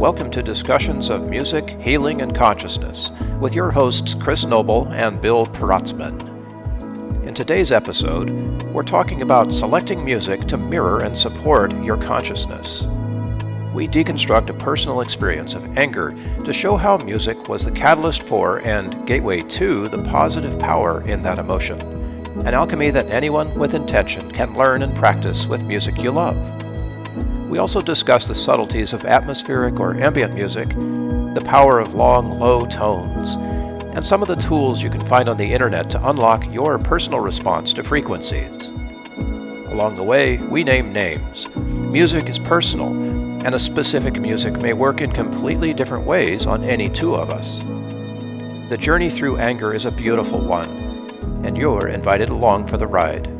Welcome to Discussions of Music, Healing, and Consciousness with your hosts Chris Noble and Bill Peratzman. In today's episode, we're talking about selecting music to mirror and support your consciousness. We deconstruct a personal experience of anger to show how music was the catalyst for and gateway to the positive power in that emotion, an alchemy that anyone with intention can learn and practice with music you love. We also discuss the subtleties of atmospheric or ambient music, the power of long, low tones, and some of the tools you can find on the internet to unlock your personal response to frequencies. Along the way, we name names. Music is personal, and a specific music may work in completely different ways on any two of us. The journey through anger is a beautiful one, and you're invited along for the ride.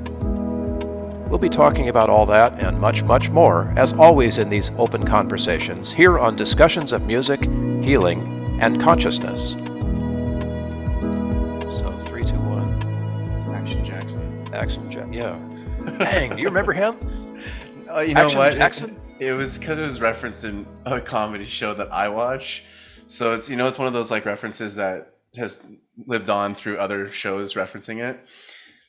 We'll be talking about all that and much, much more, as always in these open conversations, here on Discussions of Music, Healing, and Consciousness. So, 3, 2, 1. Action Jackson. Yeah. Dang, do you remember him? You know Action what? Jackson? It was because it was referenced in a comedy show that I watch. So it's one of those like references that has lived on through other shows referencing it.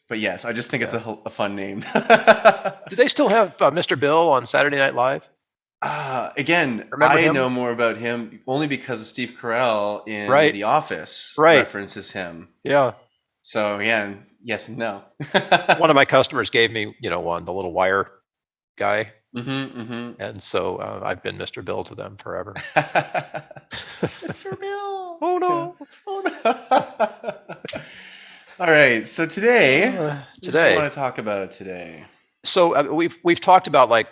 But yes, I just think it's a fun name. Do they still have Mr. Bill on Saturday Night Live? Again, Remember I him? know more about him only because of Steve Carell in Right. The Office references him. Yeah. So yeah, yes and no. One of my customers gave me, the little wire guy. Mm-hmm. And so I've been Mr. Bill to them forever. Mr. Bill. Oh no. Oh no. All right. So today, what do you want to talk about today? So we've talked about like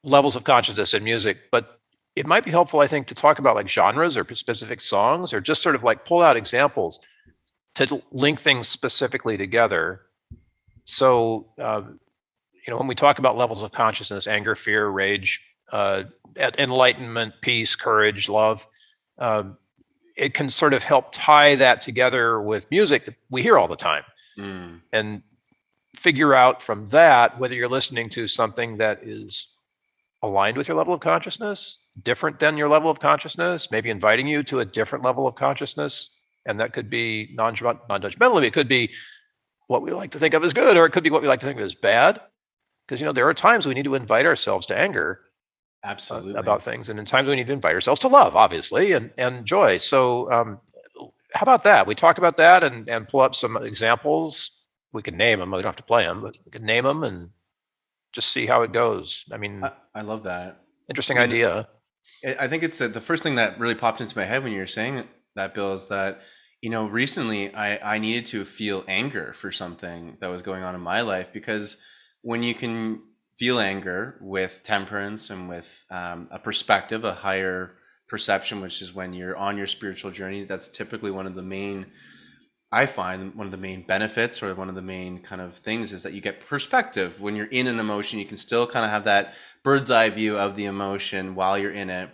levels of consciousness in music, but it might be helpful, I think, to talk about like genres or specific songs, or just sort of like pull out examples to link things specifically together. So, when we talk about levels of consciousness, anger, fear, rage, enlightenment, peace, courage, love, it can sort of help tie that together with music that we hear all the time and figure out from that whether you're listening to something that is aligned with your level of consciousness, different than your level of consciousness, maybe inviting you to a different level of consciousness. And that could be non-judgmentally. It could be what we like to think of as good, or it could be what we like to think of as bad. Because, there are times we need to invite ourselves to anger. Absolutely. About things, and in times we need to invite ourselves to love, obviously, and joy. So how about that? We talk about that and pull up some examples. We can name them. We don't have to play them, but we can name them and just see how it goes. I mean, I love that. Interesting idea. I think it's the first thing that really popped into my head when you were saying that, Bill, is that, recently I needed to feel anger for something that was going on in my life, because when you can feel anger with temperance and with a perspective, a higher perception, which is when you're on your spiritual journey, that's typically one of the main benefits, or one of the main kind of things, is that you get perspective. When you're in an emotion, you can still kind of have that bird's eye view of the emotion while you're in it.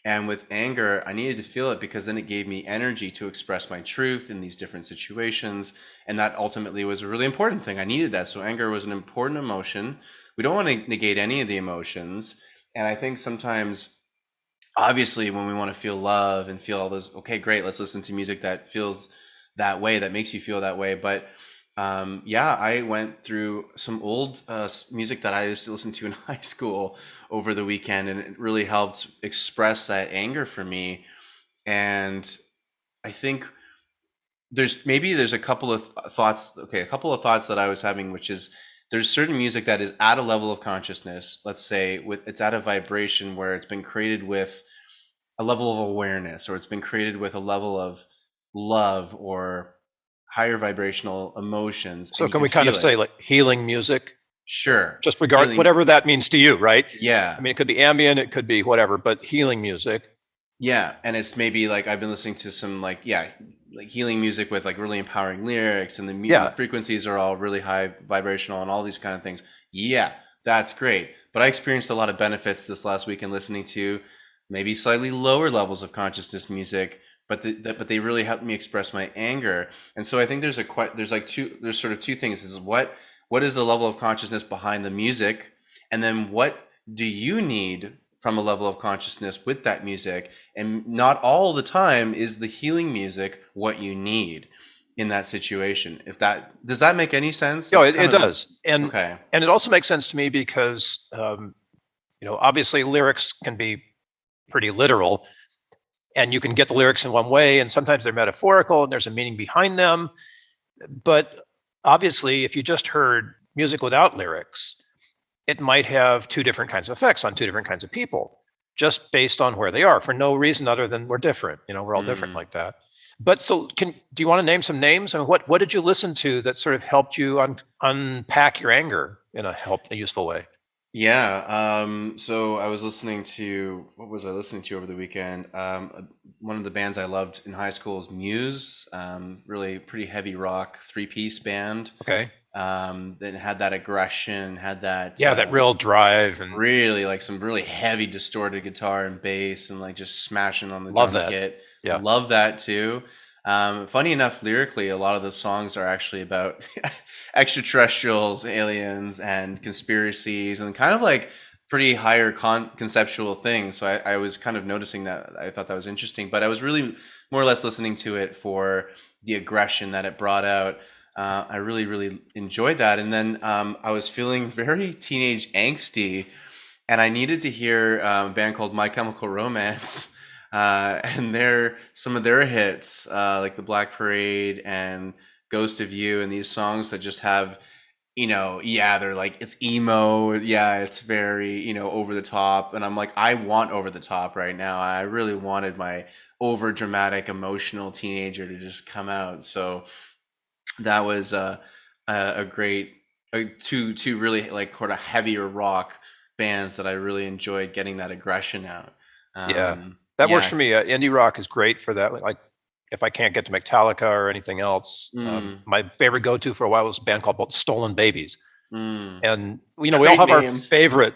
And with anger, I needed to feel it, because then it gave me energy to express my truth in these different situations. And that ultimately was a really important thing. I needed that. So anger was an important emotion. We don't want to negate any of the emotions. And I think sometimes, obviously, when we want to feel love and feel all those, okay, great, let's listen to music that feels that way, that makes you feel that way. But I went through some old music that I used to listen to in high school over the weekend, and it really helped express that anger for me. And I think there's a couple of thoughts that I was having, which is, there's certain music that is at a level of consciousness, let's say it's at a vibration where it's been created with a level of awareness, or it's been created with a level of love or higher vibrational emotions. So can we kind of say like healing music? Sure. Just whatever that means to you, right? Yeah. I mean, it could be ambient, it could be whatever, but healing music. Yeah. And it's maybe like I've been listening to some like healing music with like really empowering lyrics, and the frequencies are all really high vibrational and all these kind of things. Yeah, that's great. But I experienced a lot of benefits this last weekend listening to maybe slightly lower levels of consciousness music, but they really helped me express my anger. And so I think there's sort of two things. Is what is the level of consciousness behind the music, and then what do you need from a level of consciousness with that music. And not all the time is the healing music what you need in that situation. If that does that make any sense? No, That's it kind of does. okay. And it also makes sense to me because, obviously lyrics can be pretty literal, and you can get the lyrics in one way, and sometimes they're metaphorical and there's a meaning behind them. But obviously, if you just heard music without lyrics, it might have two different kinds of effects on two different kinds of people, just based on where they are, for no reason other than we're different. We're all different like that. But so, do you want to name some names? I mean, what did you listen to that sort of helped you unpack your anger in a useful way? Yeah. So I was listening to, what was I listening to over the weekend? One of the bands I loved in high school is Muse. Really pretty heavy rock, three-piece band. Okay. That had that aggression, had that that real drive, and really like some really heavy distorted guitar and bass, and like just smashing on the love drum that. kit. Yeah. Love that too. Funny enough, lyrically, a lot of the songs are actually about extraterrestrials, aliens, and conspiracies, and kind of like pretty higher conceptual things. So I was kind of noticing that. I thought that was interesting, but I was really more or less listening to it for the aggression that it brought out. I really, really enjoyed that. And then I was feeling very teenage angsty, and I needed to hear a band called My Chemical Romance. And some of their hits, like The Black Parade and Ghost of You, and these songs that just have, they're like, it's emo, yeah, it's very, over the top. And I'm like, I want over the top right now. I really wanted my over dramatic, emotional teenager to just come out. So that was a great two really like sort of heavier rock bands that I really enjoyed getting that aggression out. That works for me. Indie rock is great for that. Like, if I can't get to Metallica or anything else, my favorite go-to for a while was a band called Stolen Babies. And we all have our favorite,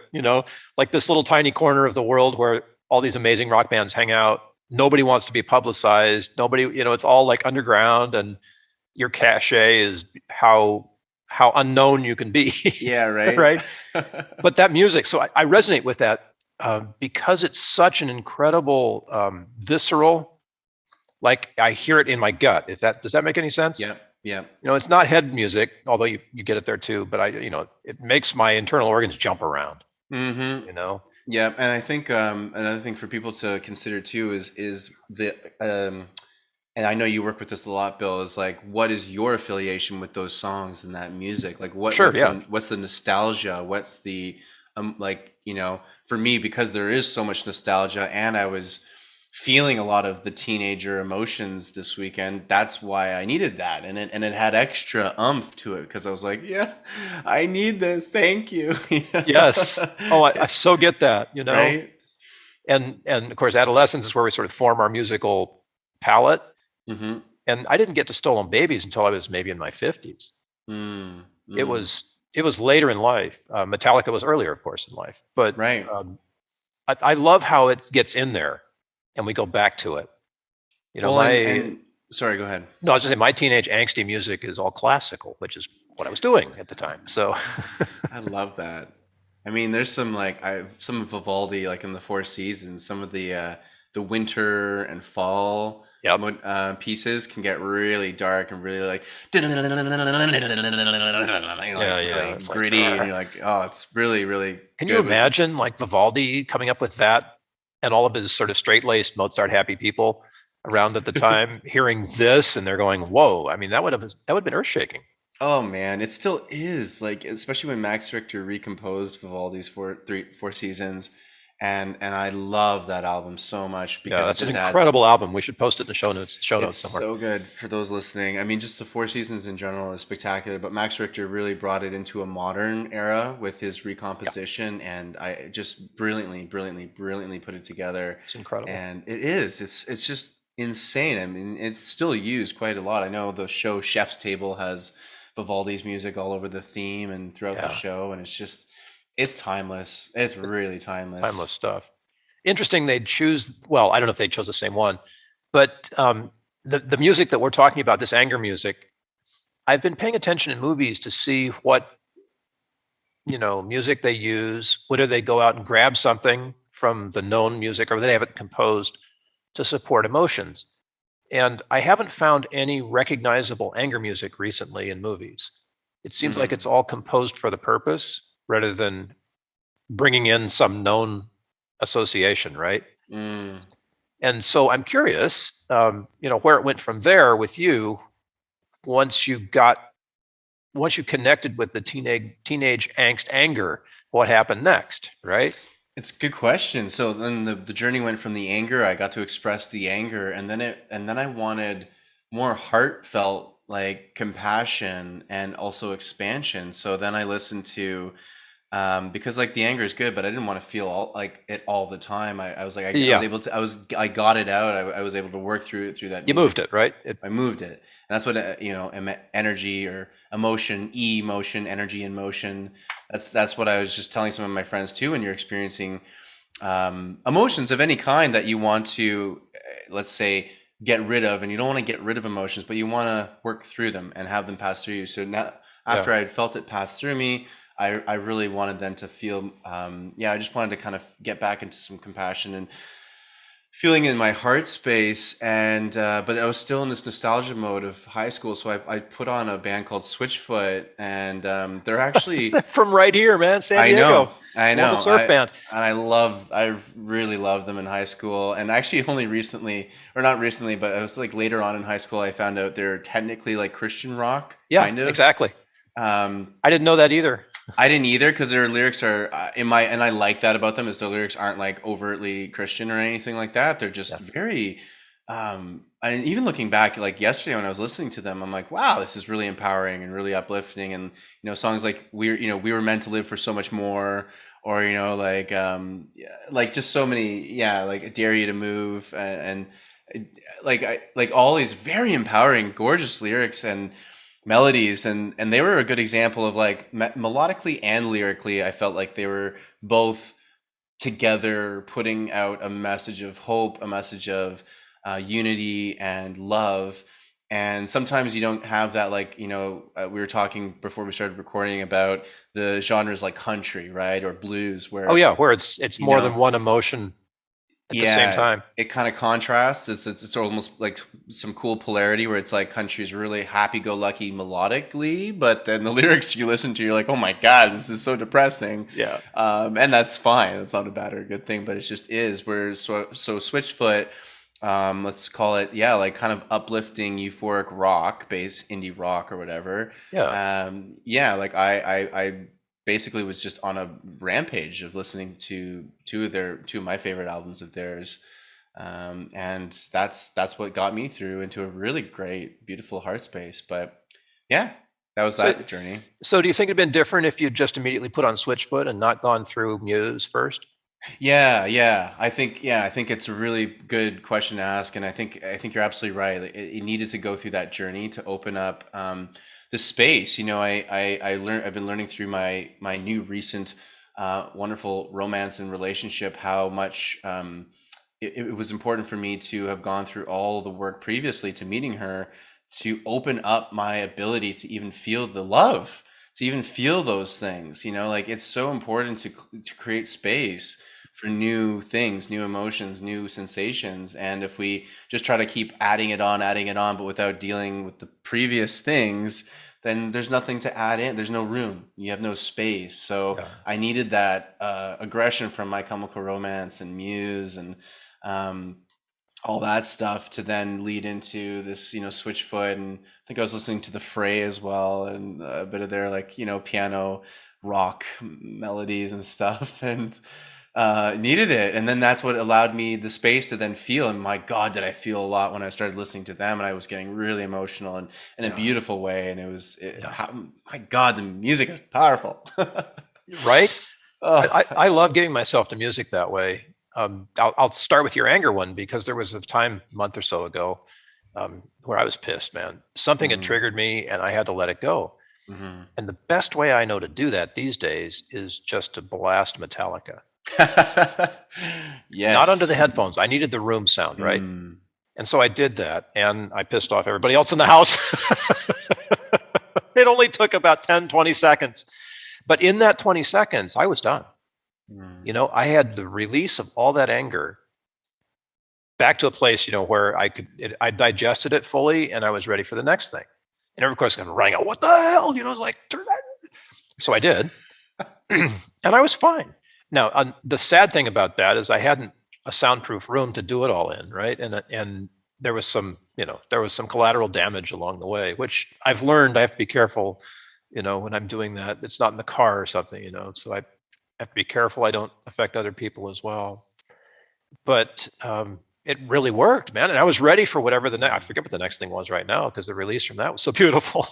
like this little tiny corner of the world where all these amazing rock bands hang out. Nobody wants to be publicized. Nobody, it's all like underground, and your cachet is how unknown you can be. Yeah, right. Right. But that music, so I resonate with that. Because it's such an incredible, visceral, like I hear it in my gut. Does that make any sense? Yeah. It's not head music, although you get it there too. But it makes my internal organs jump around. Yeah, and I think another thing for people to consider too is the and I know you work with this a lot, Bill, is like, what is your affiliation with those songs and that music? Like, what's the nostalgia? What's the for me, because there is so much nostalgia, and I was feeling a lot of the teenager emotions this weekend. That's why I needed that, and it had extra oomph to it, because I was like, yeah, I need this. Thank you. Yes. Oh, I so get that. Right. And of course, adolescence is where we sort of form our musical palette. Mm-hmm. And I didn't get to Stolen Babies until I was maybe in my 50s. It was later in life. Metallica was earlier, of course, in life. But right. I love how it gets in there, and we go back to it. Sorry, go ahead. No, I was just saying, my teenage angsty music is all classical, which is what I was doing at the time. So I love that. I mean, there's some some Vivaldi, like in the Four Seasons, some of the winter and fall pieces can get really dark and really like gritty, and you're like, oh, it's really, really Can you imagine like Vivaldi coming up with that, and all of his sort of straight-laced Mozart happy people around at the time hearing this, and they're going, whoa. I mean, that would have been earth-shaking. Oh man, it still is, like, especially when Max Richter recomposed Vivaldi's Four Seasons. And I love that album so much, because that's an incredible album. We should post it in the show notes somewhere. It's so good for those listening. I mean, just the Four Seasons in general is spectacular, but Max Richter really brought it into a modern era with his recomposition, and I just brilliantly put it together. It's incredible. And it's just insane. I mean, it's still used quite a lot. I know the show Chef's Table has Vivaldi's music all over the theme and throughout the show, and it's timeless. It's really timeless. Timeless stuff. Interesting they'd choose, well, I don't know if they chose the same one, but the music that we're talking about, this anger music, I've been paying attention in movies to see what, music they use, whether they go out and grab something from the known music, or they have it composed to support emotions. And I haven't found any recognizable anger music recently in movies. It seems like it's all composed for the purpose rather than bringing in some known association, right? And so I'm curious, where it went from there with you once you connected with the teenage angst anger, what happened next, right? It's a good question. So then the journey went from the anger. I got to express the anger, and then I wanted more heartfelt, like compassion and also expansion. So then I listened to because like the anger is good, but I didn't want to feel it all the time. I was like, I was able to, I got it out. I was able to work through that. You moved it, right? I moved it. And that's what, energy or emotion, emotion, energy in motion. That's what I was just telling some of my friends too. When you're experiencing emotions of any kind that you want to, let's say, get rid of, and you don't want to get rid of emotions, but you want to work through them and have them pass through you. So now, after I had felt it pass through me, I really wanted then to feel, I just wanted to kind of get back into some compassion and feeling in my heart space. And, but I was still in this nostalgia mode of high school. So I put on a band called Switchfoot, and they're actually from right here, man, San Diego. I know. Surf band. And I really loved them in high school. And actually only recently, or not recently, but it was like later on in high school, I found out they're technically like Christian rock. Yeah, kind of. Exactly. I didn't know that either. I didn't either, because their lyrics are and I like that about them, is their lyrics aren't like overtly Christian or anything like that. They're just very and even looking back, like yesterday when I was listening to them, I'm like, wow, this is really empowering and really uplifting. And songs like we were meant to live for so much more, or like just so many, like I dare you to move, and like all these very empowering, gorgeous lyrics and melodies, and they were a good example of like melodically and lyrically, I felt like they were both together putting out a message of hope, a message of unity and love. And sometimes you don't have that, like, we were talking before we started recording about the genres like country, right, or blues, where where it's more than one emotion at the same time. It kind of contrasts. It's almost like some cool polarity where it's like country's really happy-go-lucky melodically, but then the lyrics you listen to, you're like, oh my God, this is so depressing. Yeah. And that's fine. That's not a bad or a good thing, but it just is. Where so Switchfoot, let's call it, like kind of uplifting, euphoric rock, bass, indie rock or whatever. Yeah. Like I basically was just on a rampage of listening to two of my favorite albums of theirs, and that's what got me through into a really great, beautiful heart space. But that was that journey. So do you think it'd been different if you'd just immediately put on Switchfoot and not gone through Muse first? I think it's a really good question to ask, and I think you're absolutely right. It needed to go through that journey to open up the space. I've been learning through my new recent wonderful romance and relationship how much it was important for me to have gone through all the work previously to meeting her, to open up my ability to even feel the love, to even feel those things. Like it's so important to create space for new things, new emotions, new sensations. And if we just try to keep adding it on, but without dealing with the previous things, then there's nothing to add in. There's no room. You have no space. So I needed that aggression from My Chemical Romance and Muse and all that stuff to then lead into this, Switchfoot. And I think I was listening to The Fray as well, and a bit of their piano rock melodies and stuff, and needed it. And then that's what allowed me the space to then feel. And my God, did I feel a lot when I started listening to them, and I was getting really emotional and in a beautiful way. And it was, my God, the music is powerful. Right? I love giving myself to music that way. I'll start with your anger one, because there was a time a month or so ago where I was pissed, man. Something had triggered me and I had to let it go. And the best way I know to do that these days is just to blast Metallica. Yes. Not under the headphones. I needed the room sound, right? And so I did that, and I pissed off everybody else in the house. It only took about 10, 20 seconds. But in that 20 seconds, I was done. You know, I had the release of all that anger back to a place, you know, where I digested it fully and I was ready for the next thing. And of course, I'm running out, what the hell? You know, it's like, turn that. So I did. And I was fine. Now, the sad thing about that is I hadn't a soundproof room to do it all in, right? And there was some, you know, there was some collateral damage along the way, which I've learned I have to be careful, you know, when I'm doing that. It's not in the car or something, you know, so I have to be careful I don't affect other people as well. But it really worked, man. And I was ready for whatever I forget what the next thing was right now, because the release from that was so beautiful.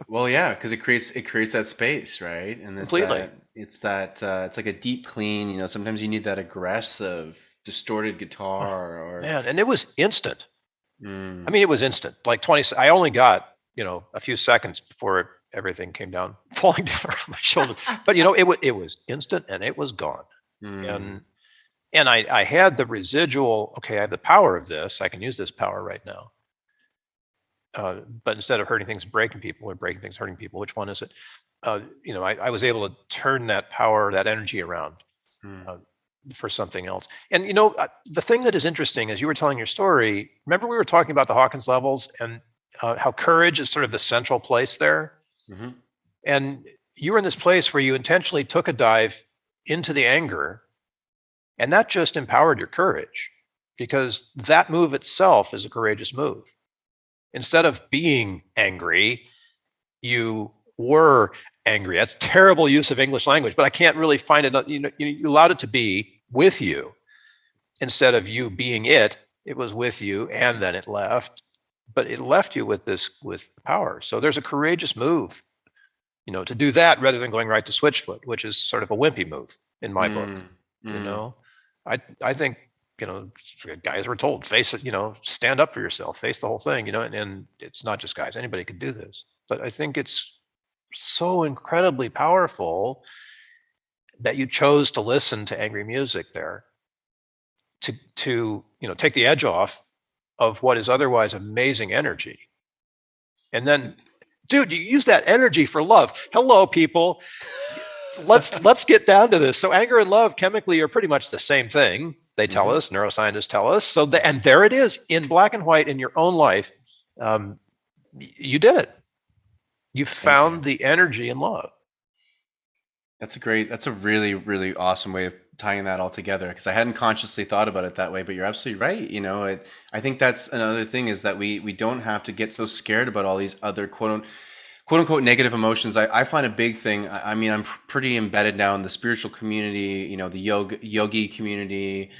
Well, yeah, because it creates that space, right? And Completely. it's like a deep clean. You know, sometimes you need that aggressive, distorted guitar, or Man, and it was instant. Mm. I mean, it was instant. Like 20. I only got, you know, a few seconds before everything came down, falling down around my shoulder. But you know, it was instant and it was gone. And I had the residual. Okay, I have the power of this. I can use this power right now. But instead of hurting things, breaking people, or breaking things, hurting people, which one is it? You know, I was able to turn that power, that energy around for something else. And you know, the thing that is interesting as you were telling your story, remember we were talking about the Hawkins levels and how courage is sort of the central place there. Mm-hmm. And you were in this place where you intentionally took a dive into the anger, and that just empowered your courage, because that move itself is a courageous move. Instead of being angry, you were angry. That's terrible use of English language, but I can't really find it. You know, you allowed it to be with you instead of you being it. It was with you, and then it left. But it left you with power. So there's a courageous move, you know, to do that rather than going right to Switchfoot, which is sort of a wimpy move in my book. You know, I think, you know, guys were told, face it, you know, stand up for yourself, face the whole thing, you know, and it's not just guys, anybody could do this. But I think it's so incredibly powerful that you chose to listen to angry music there to you know, take the edge off of what is otherwise amazing energy. And then, dude, you use that energy for love. Hello, people. Let's get down to this. So anger and love chemically are pretty much the same thing. They tell us, neuroscientists tell us. So, and there it is in black and white in your own life. You did it. You found the energy in love. That's a really, really awesome way of tying that all together, because I hadn't consciously thought about it that way, but you're absolutely right. You know, I think that's another thing, is that we don't have to get so scared about all these other quote unquote negative emotions. I find a big thing. I mean, I'm pretty embedded now in the spiritual community, you know, the yogi community,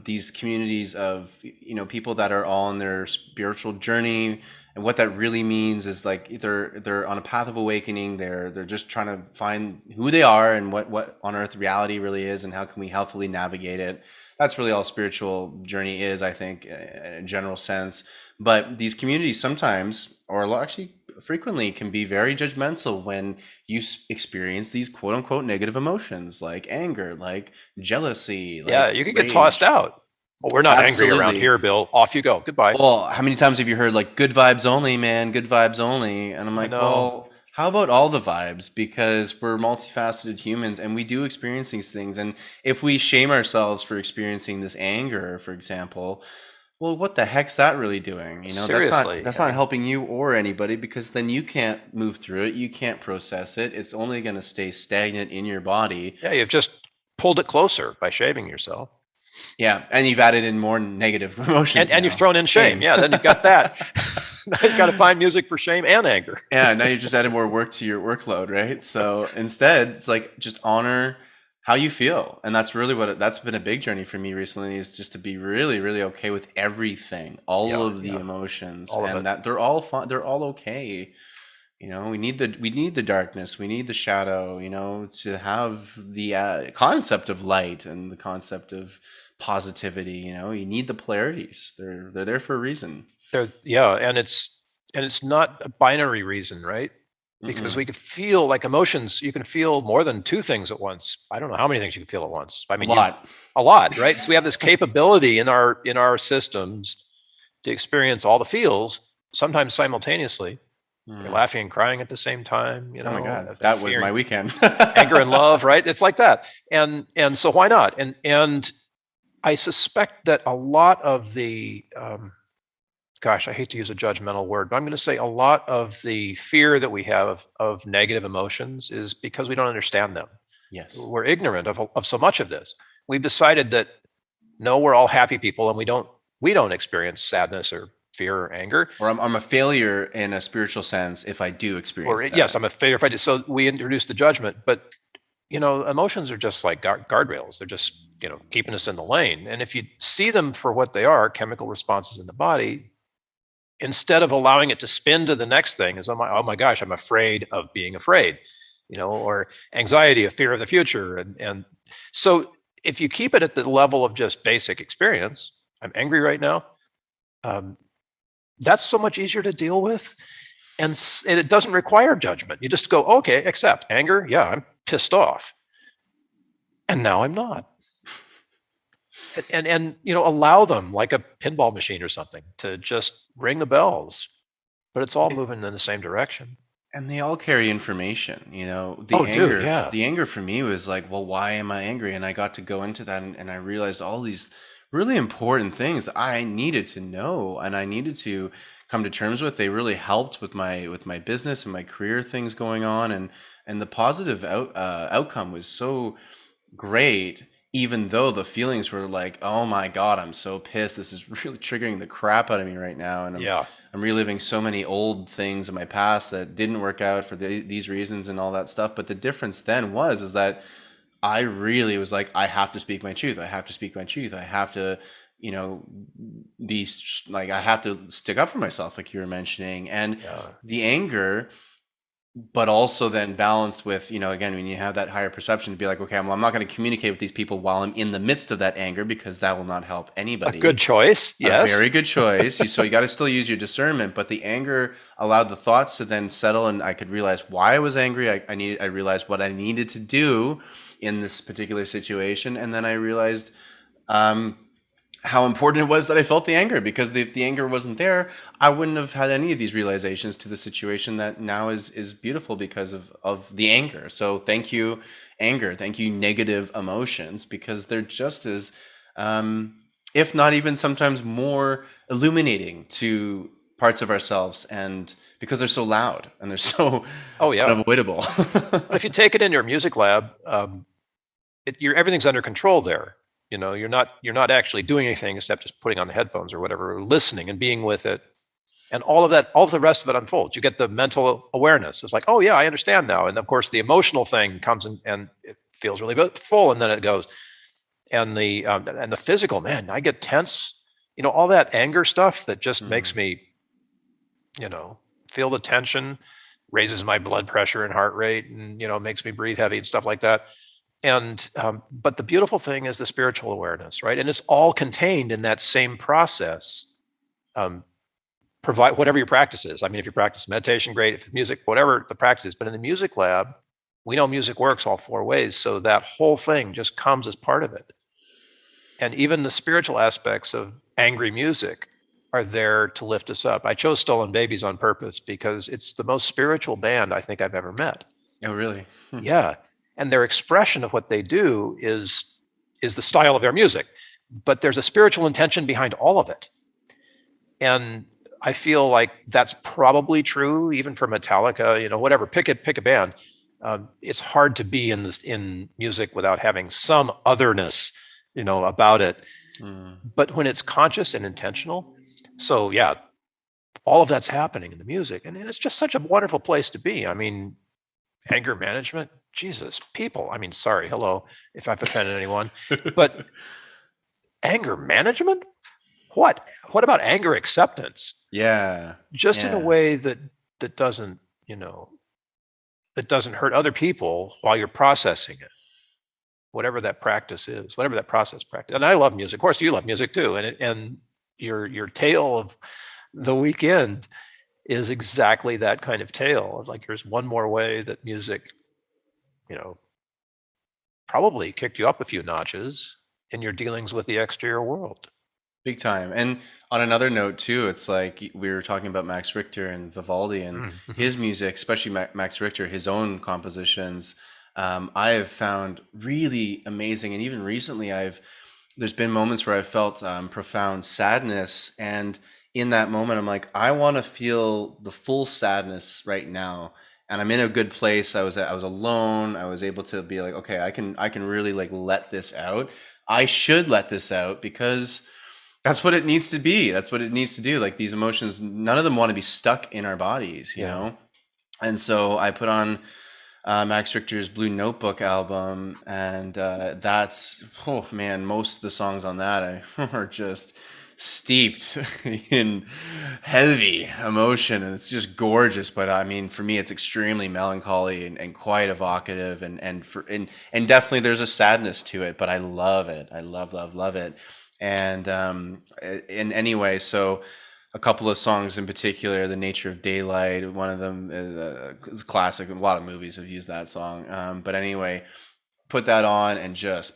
these communities of, you know, people that are all on their spiritual journey. And what that really means is, like, they're on a path of awakening. They're just trying to find who they are and what on earth reality really is, and how can we healthfully navigate it. That's really all spiritual journey is, I think, in a general sense. But these communities sometimes, or actually frequently, can be very judgmental when you experience these quote unquote negative emotions, like anger, like jealousy. Like you could rage. get tossed out. Well, we're not angry around here, Bill. Off you go. Goodbye. Well, how many times have you heard, like, good vibes only, man, good vibes only? And I'm like, well, how about all the vibes? Because we're multifaceted humans and we do experience these things. And if we shame ourselves for experiencing this anger, for example, well, what the heck's that really doing? You know, seriously, that's not helping you or anybody, because then you can't move through it. You can't process it. It's only going to stay stagnant in your body. Yeah, you've just pulled it closer by shaving yourself. Yeah, and you've added in more negative emotions. And you've thrown in shame. Yeah, then you've got that. Now you've got to find music for shame and anger. Yeah, now you've just added more work to your workload, right? So instead, it's like, just honor how you feel. And that's really that's been a big journey for me recently, is just to be really, really okay with everything, all of the emotions, and that they're all fun, they're all okay. You know, we need the darkness, we need the shadow, you know, to have the concept of light and the concept of positivity. You know, you need the polarities. They're there for a reason. And it's not a binary reason, right? Because we can feel, like, emotions, you can feel more than two things at once. I don't know how many things you can feel at once. I mean, a lot, right? So we have this capability in our systems to experience all the feels, sometimes simultaneously. You're laughing and crying at the same time, Oh my God, and that was fear, my weekend. anger and love, right? It's like that. And so why not? And I suspect that a lot of the gosh, I hate to use a judgmental word, but I'm going to say a lot of the fear that we have of negative emotions is because we don't understand them. Yes. We're ignorant of so much of this. We've decided that no, we're all happy people, and we don't experience sadness or fear or anger. Or I'm a failure in a spiritual sense if I do experience that. Yes, I'm a failure if I do. So we introduce the judgment, but emotions are just like guardrails. They're just keeping us in the lane. And if you see them for what they are, chemical responses in the body, instead of allowing it to spin to the next thing, is oh my gosh, I'm afraid of being afraid, or anxiety, a fear of the future, and so if you keep it at the level of just basic experience, I'm angry right now. That's so much easier to deal with, and it doesn't require judgment. You just go, okay, accept anger. Yeah, I'm pissed off, and now I'm not. And allow them, like a pinball machine or something, to just ring the bells, but it's all moving in the same direction. And they all carry information, the anger. Dude, yeah. The anger for me was like, well, why am I angry? And I got to go into that, and I realized all these really important things I needed to know and I needed to come to terms with. They really helped with my business and my career things going on, and the positive outcome was so great, even though the feelings were like, oh my God, I'm so pissed. This is really triggering the crap out of me right now. And I'm reliving so many old things in my past that didn't work out for these reasons and all that stuff. But the difference then is that I really was like, I have to speak my truth. I have to speak my truth. I have to, be like, I have to stick up for myself, like you were mentioning. And the anger, but also then balanced with, again, when you have that higher perception, to be like, okay, well, I'm not going to communicate with these people while I'm in the midst of that anger, because that will not help anybody. A good choice. Yes. A very good choice. So you got to still use your discernment, but the anger allowed the thoughts to then settle, and I could realize why I was angry. I realized what I needed to do in this particular situation. And then I realized, how important it was that I felt the anger, because if the anger wasn't there, I wouldn't have had any of these realizations to the situation that now is beautiful because of the anger. So thank you, anger. Thank you, negative emotions, because they're just as, if not even sometimes more illuminating to parts of ourselves, and because they're so loud and they're so unavoidable. But if you take it in your music lab, everything's under control there. You're not actually doing anything except just putting on the headphones or whatever, listening and being with it. And all of the rest of it unfolds. You get the mental awareness. It's like, oh yeah, I understand now. And of course the emotional thing comes and it feels really full, and then it goes. And the physical, man, I get tense. All that anger stuff that just makes me, feel the tension, raises my blood pressure and heart rate, and makes me breathe heavy and stuff like that. And but the beautiful thing is the spiritual awareness, right? And it's all contained in that same process. Provide whatever your practice is. I mean, if you practice meditation, great. If music, whatever the practice is. But in the music lab, we know music works all four ways, so that whole thing just comes as part of it. And even the spiritual aspects of angry music are there to lift us up. I chose Stolen Babies on purpose because it's the most spiritual band I think I've ever met. Oh, really? Yeah. And their expression of what they do is the style of their music, but there's a spiritual intention behind all of it. And I feel like that's probably true even for Metallica, whatever, pick a band. It's hard to be in music without having some otherness, about it. But when it's conscious and intentional, so yeah, all of that's happening in the music, and it's just such a wonderful place to be. I mean, anger management, Jesus, people. I mean, sorry, hello, if I've offended anyone, but anger management? What about anger acceptance? Yeah. Just in a way that doesn't, that doesn't hurt other people while you're processing it. Whatever that practice is, whatever that process practice. And I love music. Of course, you love music too. And your tale of the weekend is exactly that kind of tale of like, here's one more way that music, probably kicked you up a few notches in your dealings with the exterior world. Big time. And on another note too, it's like we were talking about Max Richter and Vivaldi and Mm-hmm. his music, especially Max Richter, his own compositions. I have found really amazing, and even recently, I've there's been moments where I've felt profound sadness, and in that moment, I'm like, I want to feel the full sadness right now, and I'm in a good place. I was alone. I was able to be like, okay, I can really like let this out. I should let this out because that's what it needs to be. That's what it needs to do. Like these emotions, none of them want to be stuck in our bodies, you Yeah. know? And so I put on Max Richter's Blue Notebook album, and that's, oh man, most of the songs on that are just steeped in heavy emotion, and it's just gorgeous. But I mean, for me, it's extremely melancholy and quite evocative, and definitely there's a sadness to it. But I love it. I love it. And in anyway, so a couple of songs in particular, "The Nature of Daylight." One of them is a classic. A lot of movies have used that song. But anyway, put that on and just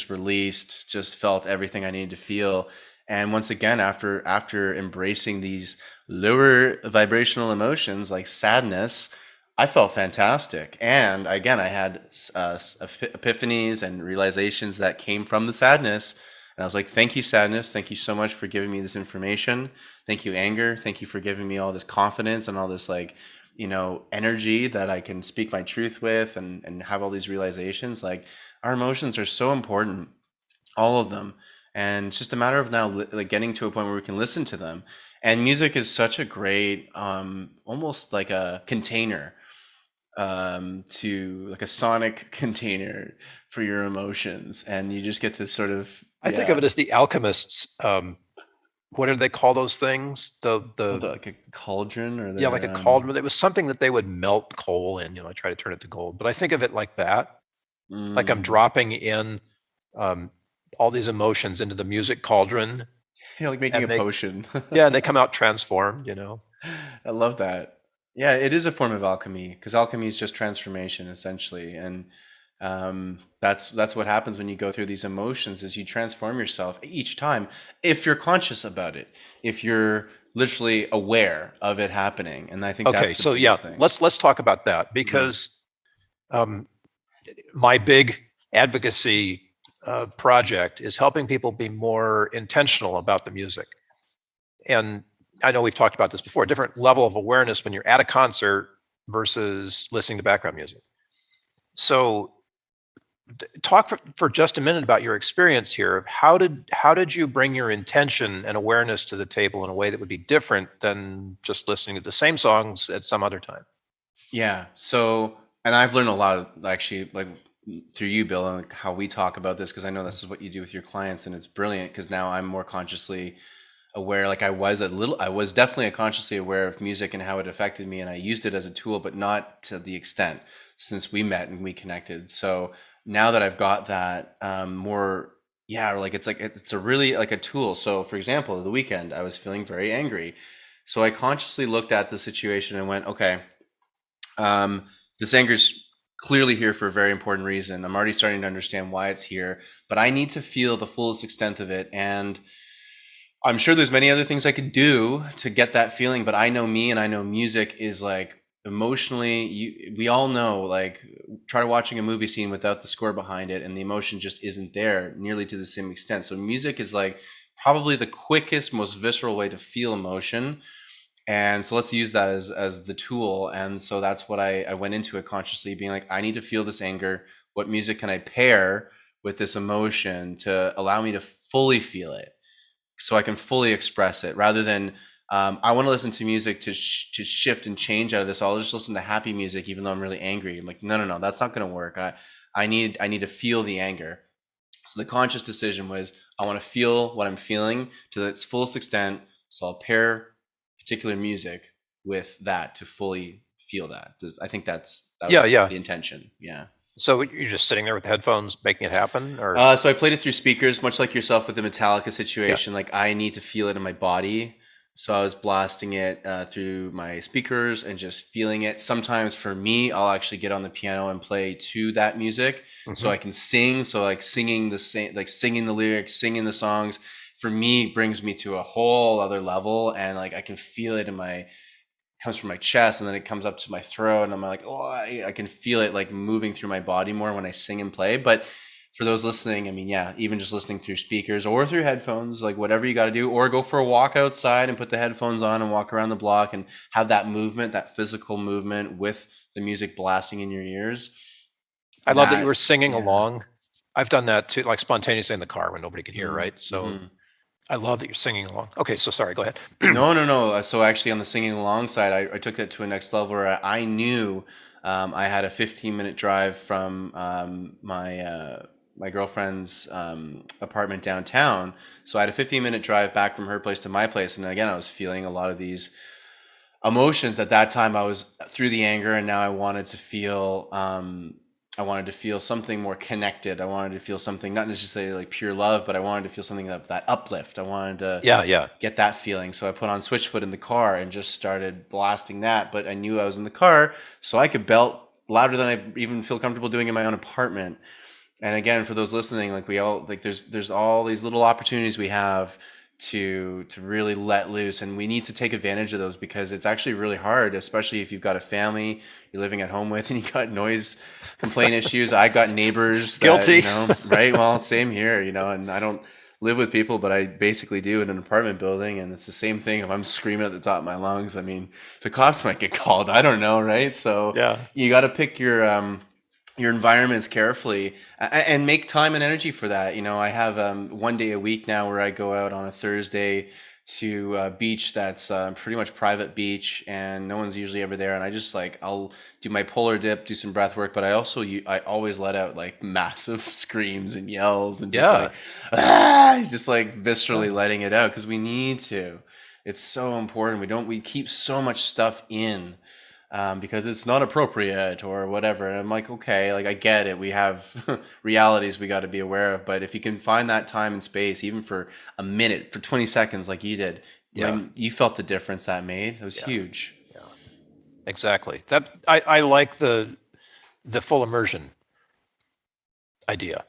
released, just felt everything I needed to feel. And once again, after embracing these lower vibrational emotions like sadness, I felt fantastic. And again, I had epiphanies and realizations that came from the sadness. And I was like, thank you, sadness. Thank you so much for giving me this information. Thank you, anger. Thank you for giving me all this confidence and all this like, energy that I can speak my truth with and have all these realizations. Like our emotions are so important, all of them. And it's just a matter of now like getting to a point where we can listen to them. And music is such a great, almost like a container, to like a sonic container for your emotions. And you just get to sort of, I think of yeah. it as the alchemists. What do they call those things? Oh, The like a cauldron or Yeah, like the a cauldron. It was something that they would melt coal in, try to turn it to gold. But I think of it like that. Like I'm mm, dropping in um, all these emotions into the music cauldron, yeah, like making a and they potion. yeah, and they come out transformed. I love that. Yeah, it is a form of alchemy because alchemy is just transformation essentially, and that's what happens when you go through these emotions is you transform yourself each time if you're conscious about it, if you're literally aware of it happening, and I think Okay, that's the so yeah, biggest thing. let's talk about that Hmm. because um, my big advocacy project is helping people be more intentional about the music. And I know we've talked about this before, a different level of awareness when you're at a concert versus listening to background music. So talk for just a minute about your experience here of how did you bring your intention and awareness to the table in a way that would be different than just listening to the same songs at some other time. Yeah. So, and I've learned a lot of actually like through you, Bill, and like, how we talk about this because I know this is what you do with your clients, and it's brilliant because now I'm more consciously aware. Like I was definitely consciously aware of music and how it affected me, and I used it as a tool, but not to the extent since we met and we connected. So now that I've got that more, yeah, like it's a really like a tool. So for example, the weekend I was feeling very angry, so I consciously looked at the situation and went, okay. Um, this anger's clearly here for a very important reason. I'm already starting to understand why it's here, but I need to feel the fullest extent of it. And I'm sure there's many other things I could do to get that feeling, but I know me and I know music is like emotionally, we all know, like, try watching a movie scene without the score behind it, and the emotion just isn't there nearly to the same extent. So music is like probably the quickest, most visceral way to feel emotion, and so let's use that as the tool. And so that's what I went into it consciously being like, I need to feel this anger. What music can I pair with this emotion to allow me to fully feel it so I can fully express it rather than I want to listen to music to shift and change out of this. I'll just listen to happy music even though I'm really angry. I'm like, no, that's not going to work. I need to feel the anger. So the conscious decision was I want to feel what I'm feeling to its fullest extent. So I'll pair particular music with that to fully feel that. I think that Yeah, was yeah. the intention. Yeah. So you're just sitting there with the headphones making it happen, or So I played it through speakers, much like yourself with the Metallica yeah. situation. Like I need to feel it in my body. So I was blasting it through my speakers and just feeling it. Sometimes for me, I'll actually get on the piano and play to that music, so Hmm. I can sing. So like singing the same, like singing the lyrics, singing the songs, for me brings me to a whole other level, and like I can feel it in my comes from my chest, and then it comes up to my throat, and I'm like, oh, I can feel it like moving through my body more when I sing and play. But for those listening, I mean, yeah, even just listening through speakers or through headphones, like whatever you got to do, or go for a walk outside and put the headphones on and walk around the block and have that movement, that physical movement with the music blasting in your ears. I love that you were That, singing yeah. along. I've done that too, like spontaneously in the car when nobody can hear, Mm-hmm. right? So Mm-hmm. I love that you're singing along. Okay, so sorry, go ahead. No. So actually, on the singing alongside, I took that to a next level where I knew I had a 15-minute drive from my girlfriend's apartment downtown. So I had a 15-minute drive back from her place to my place, and again, I was feeling a lot of these emotions at that time. I was through the anger, and now I wanted to feel. I wanted to feel something more connected. I wanted to feel something, not necessarily like pure love, but I wanted to feel something that uplift. I wanted to Yeah. get that feeling. So I put on Switchfoot in the car and just started blasting that. But I knew I was in the car, so I could belt louder than I even feel comfortable doing in my own apartment. And again, for those listening, like we all like, there's all these little opportunities we have to really let loose, and we need to take advantage of those, because it's actually really hard, especially if you've got a family you're living at home with and you got noise complaint issues. I got neighbors that, Guilty. right? Well, same here, and I don't live with people, but I basically do in an apartment building, and it's the same thing. If I'm screaming at the top of my lungs, I mean, the cops might get called. I don't know, right? So Yeah. you got to pick your environments carefully, and make time and energy for that. I have one day a week now where I go out on a Thursday to a beach that's pretty much private beach, and no one's usually ever there. And I just like, I'll do my polar dip, do some breath work, but I always let out like massive screams and yells, and just Yeah. like just like viscerally letting it out, because we need to. It's so important. We keep so much stuff in, because it's not appropriate or whatever. And I'm like, okay, like I get it. We have realities we got to be aware of. But if you can find that time and space, even for a minute, for 20 seconds, like you did, Yeah. like, you felt the difference that made. It was Yeah. huge. Yeah. Exactly. That I like the full immersion idea,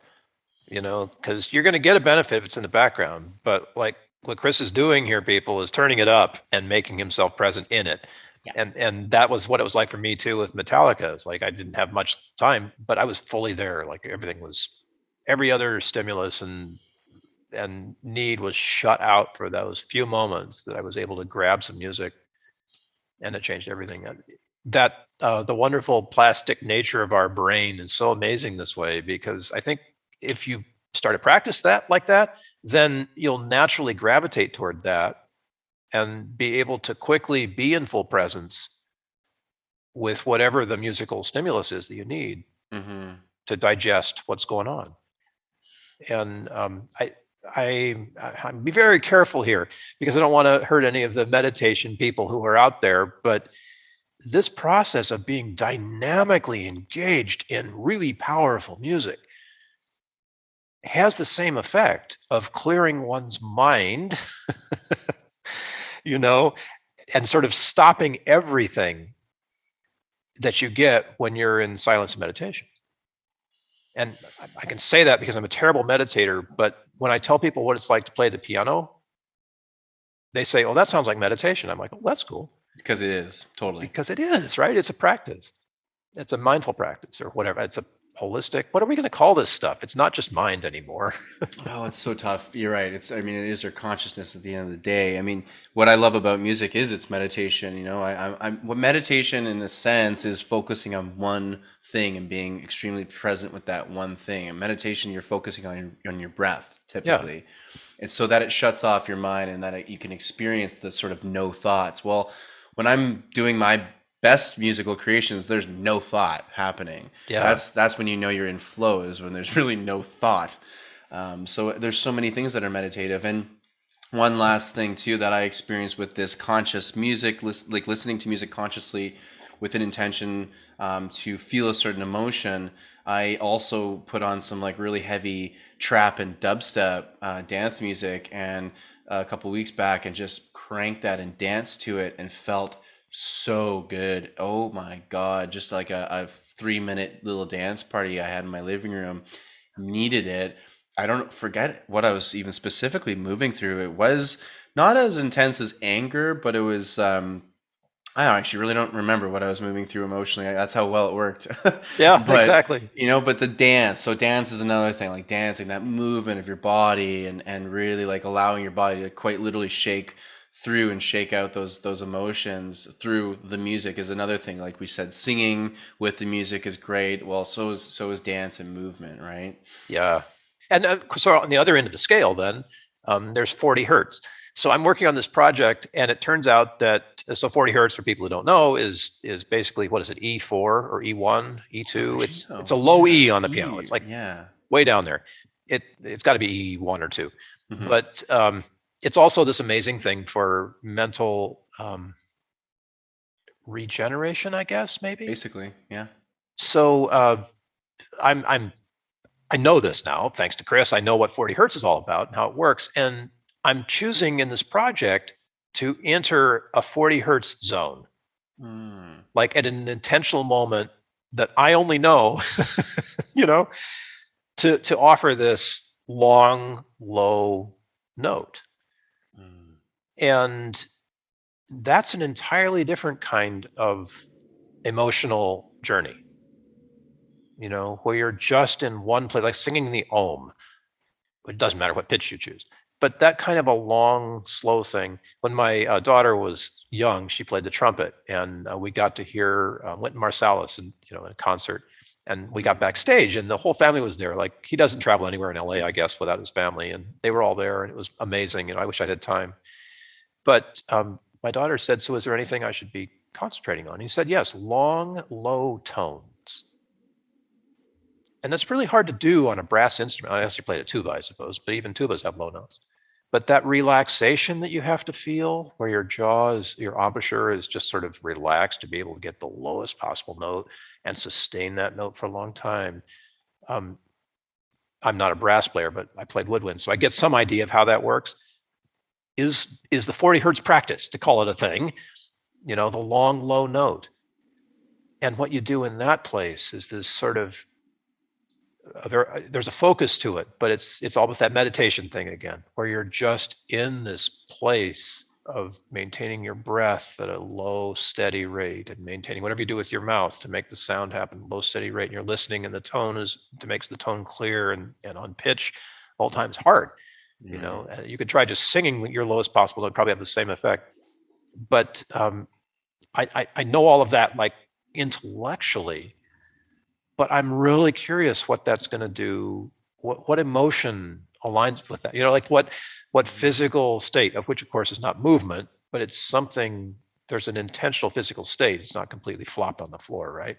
because you're going to get a benefit if it's in the background. But like what Chris is doing here, people, is turning it up and making himself present in it. Yeah. And that was what it was like for me too with Metallica. It's like I didn't have much time, but I was fully there. Like every other stimulus and need was shut out for those few moments that I was able to grab some music, and it changed everything. That the wonderful plastic nature of our brain is so amazing this way, because I think if you start to practice that like that, then you'll naturally gravitate toward that and be able to quickly be in full presence with whatever the musical stimulus is that you need Mm-hmm. to digest what's going on. And I be very careful here, because I don't want to hurt any of the meditation people who are out there, but this process of being dynamically engaged in really powerful music has the same effect of clearing one's mind, and sort of stopping everything that you get when you're in silence and meditation. And I can say that because I'm a terrible meditator, but when I tell people what it's like to play the piano, they say, "Oh, that sounds like meditation." I'm like, "Oh, that's cool." Because it is, totally. Because it is, right? It's a practice. It's a mindful practice or whatever. It's a holistic. What are we going to call this stuff? It's not just mind anymore. Oh, it's so tough. You're right. It is our consciousness at the end of the day. I mean, what I love about music is its meditation. What meditation in a sense is focusing on one thing and being extremely present with that one thing. And meditation, you're focusing on your breath typically. It's so that it shuts off your mind, and that you can experience the sort of no thoughts. Well, when I'm doing my best musical creations, there's no thought happening. Yeah. That's when you know you're in flow, is when there's really no thought. So there's so many things that are meditative. And one last thing too that I experienced with this conscious music, like listening to music consciously with an intention to feel a certain emotion, I also put on some like really heavy trap and dubstep dance music, and a couple weeks back, and just cranked that and danced to it and felt so good. Oh my God. Just like a 3-minute little dance party I had in my living room. Needed it. I don't forget what I was even specifically moving through. It was not as intense as anger, but it was I actually really don't remember what I was moving through emotionally. That's how well it worked. Yeah, But exactly. but the dance. So dance is another thing, like dancing, that movement of your body, and really like allowing your body to quite literally shake through and shake out those emotions through the music is another thing. Like we said, singing with the music is great. Well, so is dance and movement, right? Yeah. And so on the other end of the scale, then there's 40 hertz. So I'm working on this project, and it turns out that 40 hertz, for people who don't know, is basically, what is it, E4 or E1, E2? Actually, It's a so low yeah, E on the piano. It's like yeah. way down there. It's got to be E1 or 2. Hmm. But it's also this amazing thing for mental regeneration, I guess, maybe. Basically, yeah. So I know this now, thanks to Chris. I know what 40 hertz is all about and how it works. And I'm choosing in this project to enter a 40 hertz zone, like at an intentional moment that I only know, you know, to offer this long, low note. And that's an entirely different kind of emotional journey, where you're just in one place, like singing the Om. It doesn't matter what pitch you choose. But that kind of a long, slow thing. When my daughter was young, she played the trumpet, and we got to hear Wynton Marsalis in a concert. And we got backstage, and the whole family was there. Like, he doesn't travel anywhere in LA, I guess, without his family, and they were all there, and it was amazing. I wish I had time. But my daughter said, "So, is there anything I should be concentrating on?" He said, "Yes, long, low tones." And that's really hard to do on a brass instrument. I actually played a tuba, I suppose, but even tubas have low notes. But that relaxation that you have to feel, where your your embouchure is just sort of relaxed to be able to get the lowest possible note and sustain that note for a long time. I'm not a brass player, but I played woodwind, so I get some idea of how that works. Is the 40 hertz practice, to call it a thing, the long, low note. And what you do in that place is this sort of there's a focus to it, but it's almost that meditation thing again, where you're just in this place of maintaining your breath at a low, steady rate, and maintaining whatever you do with your mouth to make the sound happen, low, steady rate. And you're listening, and the tone is to make the tone clear and on pitch, all times hard. You could try just singing your lowest possible note, probably have the same effect. But I know all of that, like, intellectually. But I'm really curious what that's going to do. What emotion aligns with that? Like what physical state, of which of course is not movement, but it's something. There's an intentional physical state. It's not completely flopped on the floor, right?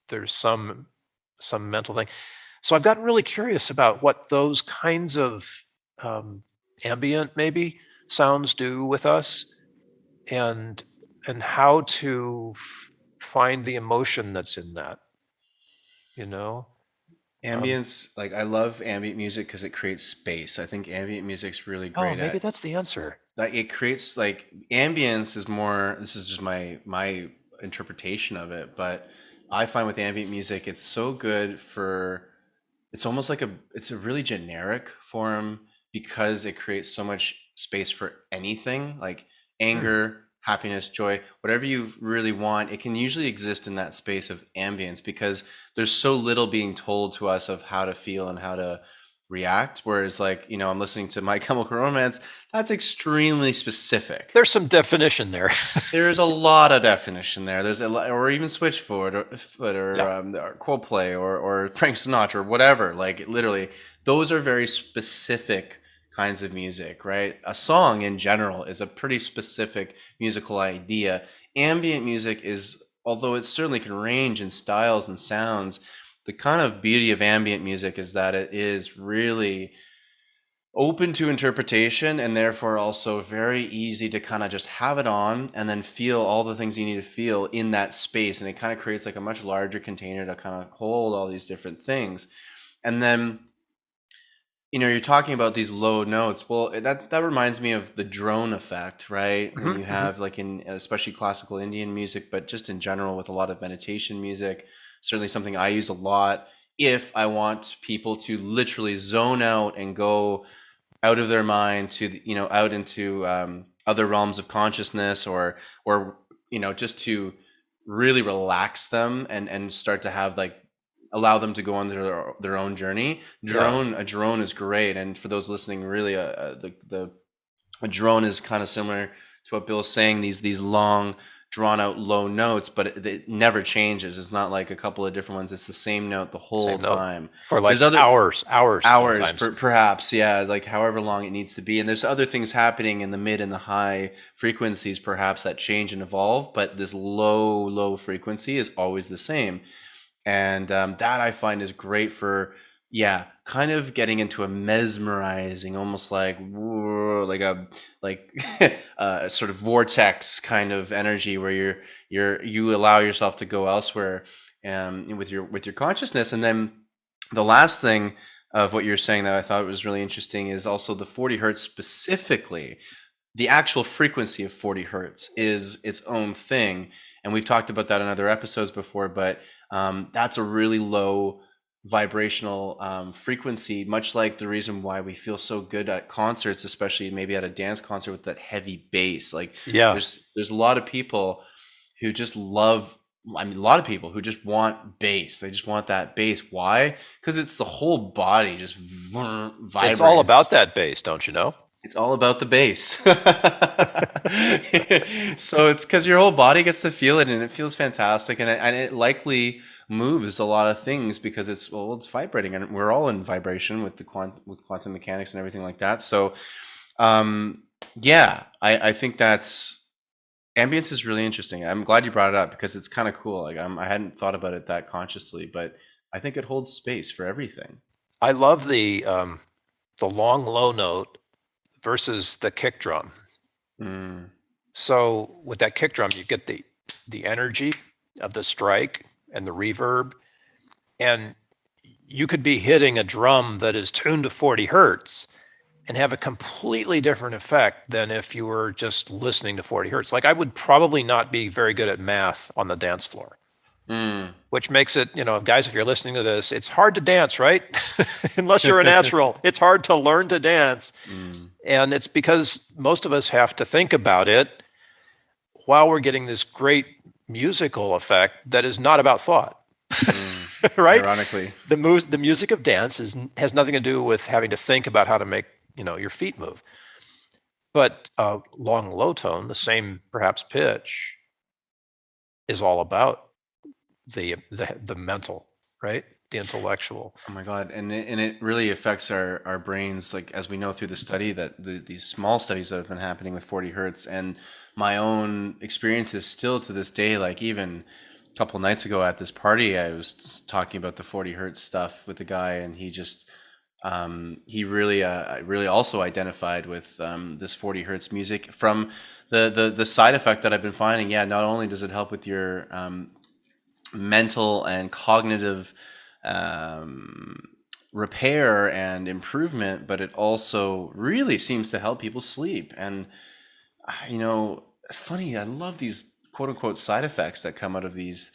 There's some mental thing. So I've gotten really curious about what those kinds of ambient maybe sounds do with us, and how to find the emotion that's in that. Ambience, like I love ambient music because it creates space. I think ambient music's really Oh, great maybe at that's the answer. like it creates like ambience is more. This is just my interpretation of it, but I find with ambient music, it's so good for. It's almost like it's a really generic form because it creates so much space for anything like anger, happiness, joy, whatever you really want. It can usually exist in that space of ambience because there's so little being told to us of how to feel and how to react. Whereas like, I'm listening to My Chemical Romance, that's extremely specific. There's some definition there. There's a lot of definition there. There's or even Switchfoot or Coldplay or Frank Sinatra or whatever. Like literally, those are very specific kinds of music, right? A song in general is a pretty specific musical idea. Ambient music is, although it certainly can range in styles and sounds, the kind of beauty of ambient music is that it is really open to interpretation and therefore also very easy to kind of just have it on and then feel all the things you need to feel in that space. And it kind of creates like a much larger container to kind of hold all these different things. And then you're talking about these low notes. Well, that reminds me of the drone effect, right? When you have like in especially classical Indian music, but just in general with a lot of meditation music, certainly something I use a lot if I want people to literally zone out and go out of their mind to out into other realms of consciousness, or just to really relax them and start to have like allow them to go on their own journey. A drone is great, and for those listening, really a drone is kind of similar to what Bill's saying. These long drawn out low notes, but it never changes. It's not like a couple of different ones. It's the same note the whole time for like there's hours perhaps, yeah, like however long it needs to be. And there's other things happening in the mid and the high frequencies perhaps that change and evolve, but this low frequency is always the same. And that I find is great for kind of getting into a mesmerizing, almost like a sort of vortex kind of energy where you allow yourself to go elsewhere with your consciousness. And then the last thing of what you're saying that I thought was really interesting is also the 40 hertz specifically. The actual frequency of 40 hertz is its own thing, and we've talked about that in other episodes before, but that's a really low vibrational frequency, much like the reason why we feel so good at concerts, especially maybe at a dance concert with that heavy bass. Like there's a lot of people who just love, a lot of people who just want bass. They just want that bass. Why? Because it's the whole body just vibrates. It's all about that bass, don't you know? It's all about the bass. So it's because your whole body gets to feel it, and it feels fantastic, and it likely moves a lot of things because it's vibrating, and we're all in vibration with quantum mechanics and everything like that. So I think that's ambience is really interesting. I'm glad you brought it up because it's kind of cool. Like I hadn't thought about it that consciously, but I think it holds space for everything. I love the long low note versus the kick drum. So with that kick drum, you get the energy of the strike and the reverb, and you could be hitting a drum that is tuned to 40 hertz and have a completely different effect than if you were just listening to 40 hertz. Like I would probably not be very good at math on the dance floor, which makes it, guys, if you're listening to this, it's hard to dance, right? Unless you're a natural, it's hard to learn to dance. And it's because most of us have to think about it while we're getting this great musical effect that is not about thought. Right? Ironically, the music of dance has nothing to do with having to think about how to make your feet move. But long low tone, the same perhaps pitch, is all about the mental, right? The intellectual. Oh my God. And it really affects our brains, like as we know through the study that these small studies that have been happening with 40 hertz, and my own experiences still to this day, like even a couple of nights ago at this party, I was talking about the 40 hertz stuff with the guy, and he just he really also identified with this 40 hertz music from the side effect that I've been finding. Yeah, not only does it help with your mental and cognitive repair and improvement, but it also really seems to help people sleep. And funny, I love these quote unquote side effects that come out of these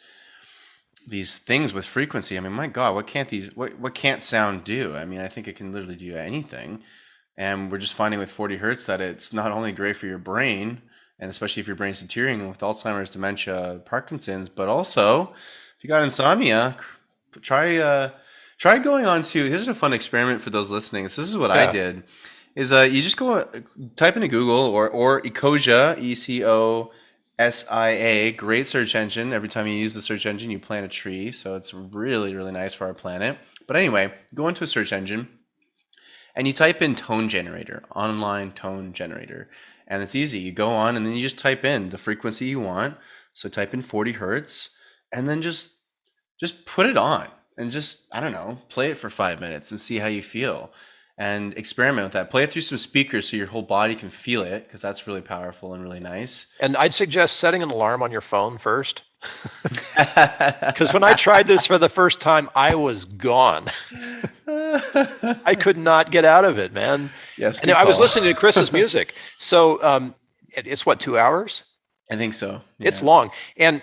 things with frequency. I mean, my God, what can't sound do? I mean, I think it can literally do anything. And we're just finding with 40 hertz that it's not only great for your brain, and especially if your brain's deteriorating with Alzheimer's, dementia, Parkinson's, but also if you got insomnia, try going on to, here's a fun experiment for those listening. So this is what I did, is you just go type into Google or Ecosia, ECOSIA, great search engine. Every time you use the search engine, you plant a tree. So it's really, really nice for our planet. But anyway, go into a search engine and you type in tone generator, online tone generator. And it's easy. You go on and then you just type in the frequency you want. So type in 40 hertz and then just put it on and just, I don't know, play it for 5 minutes and see how you feel and experiment with that. Play it through some speakers so your whole body can feel it, because that's really powerful and really nice. And I'd suggest setting an alarm on your phone first. Because when I tried this for the first time, I was gone. I could not get out of it, man. Yes, and I was listening to Chris's music. So it's what, 2 hours? I think so. Yeah. It's long. And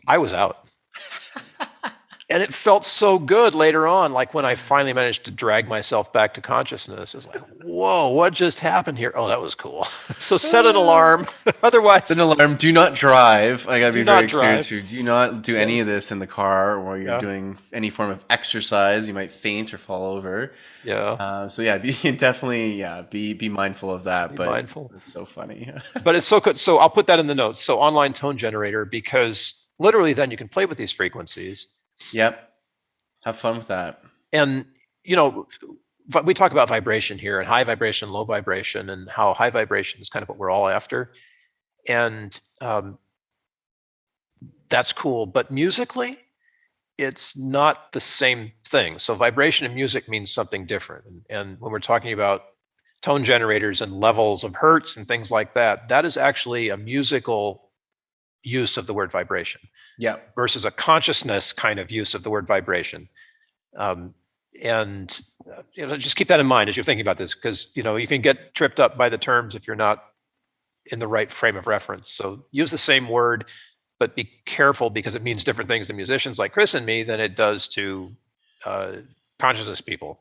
I was out. And it felt so good later on, like when I finally managed to drag myself back to consciousness. It's like, whoa, what just happened here? Oh, that was cool. So set an alarm. Set Otherwise, an alarm. Do not drive. I gotta do be not very clear drive. too. Do not do Yeah. any of this in the car while you're Yeah. doing any form of exercise. You might faint or fall over. Yeah. So yeah, be definitely be mindful of that. Be But mindful. it's so funny. But it's so good. So I'll put that in the notes. So online tone generator, because literally then you can play with these frequencies. Yep. Have fun with that. And, you know, we talk about vibration here and high vibration, low vibration, and how high vibration is kind of what we're all after. And that's cool. But musically, it's not the same thing. So vibration in music means something different. And when we're talking about tone generators and levels of hertz and things like that, that is actually a musical use of the word vibration Yep. versus a consciousness kind of use of the word vibration. Um, and just keep that in mind as you're thinking about this, because you can get tripped up by the terms if you're not in the right frame of reference. So use the same word, but be careful because it means different things to musicians like Chris and me than it does to uh, consciousness people.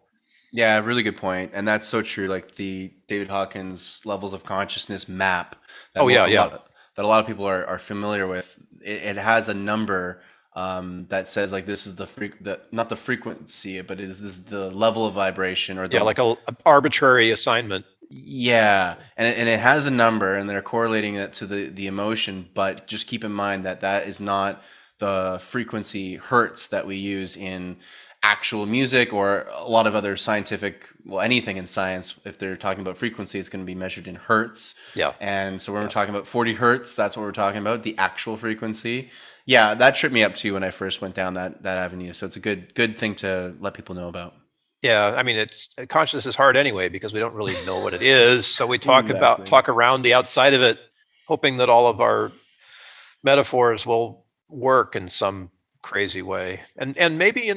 Yeah, really good point. And that's so true. Like the David Hawkins levels of consciousness map that Oh yeah, yeah, a lot of people are familiar with. It has a number that says like this is the not the frequency, but it is this the level of vibration or yeah, the like a arbitrary assignment. yeah, and it has a number, and they're correlating it to the emotion. But just keep in mind that that is not the frequency hertz that we use in actual music or a lot of other scientific, well, anything in science. If they're talking about frequency, it's going to be measured in hertz. Yeah, And so when we're yeah, talking about 40 hertz, that's what we're talking about, the actual frequency. Yeah, that tripped me up too when I first went down that avenue. So it's a good thing to let people know about. yeah. I mean, it's consciousness is hard anyway because we don't really know what it is. So we Exactly. talk around the outside of it, hoping that all of our metaphors will work in some crazy way. And maybe,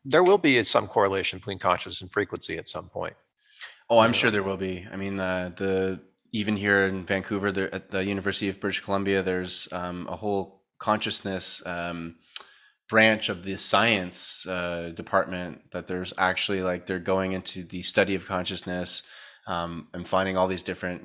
there will be some correlation between consciousness and frequency at some point. Oh, You I'm sure know. there will be. I mean, the even here in Vancouver, there, at the University of British Columbia, there's a whole consciousness branch of the science department that there's actually like they're going into the study of consciousness and finding all these different